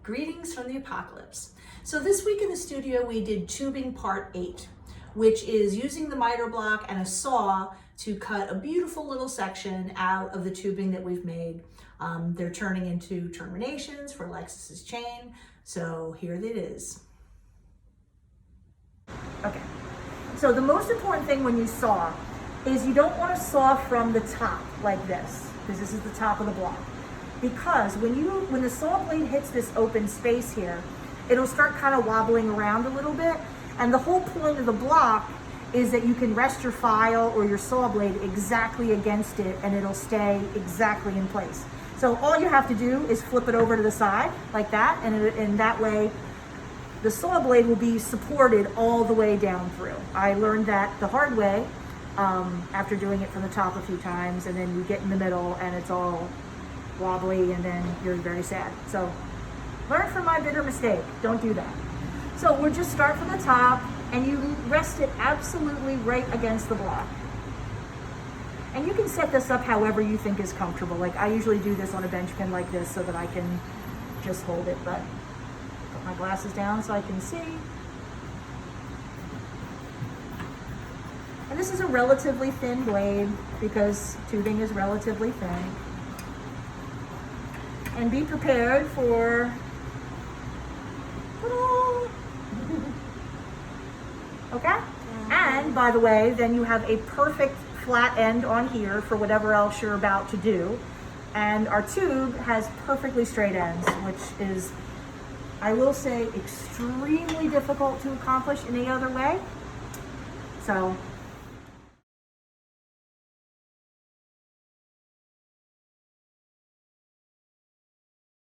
Greetings from the apocalypse. So this week in the studio we did tubing part 8, which is using the miter block and a saw to cut a beautiful little section out of the tubing that we've made. They're turning into terminations for Lexus's chain, so here it is. Okay, so the most important thing when you saw is you don't want to saw from the top like this, because this is the top of the block. Because when the saw blade hits this open space here, it'll start kind of wobbling around a little bit. And the whole point of the block is that you can rest your file or your saw blade exactly against it and it'll stay exactly in place. So all you have to do is flip it over to the side like that, and that way the saw blade will be supported all the way down through. I learned that the hard way after doing it from the top a few times, and then you get in the middle and it's all wobbly and then you're very sad. So learn from my bitter mistake. Don't do that. So we'll just start from the top and you rest it absolutely right against the block. And you can set this up however you think is comfortable. Like I usually do this on a bench pin like this so that I can just hold it, but put my glasses down so I can see. And this is a relatively thin blade because tubing is relatively thin. And be prepared for, okay? And by the way, then you have a perfect flat end on here for whatever else you're about to do. And our tube has perfectly straight ends, which is, I will say, extremely difficult to accomplish any other way. So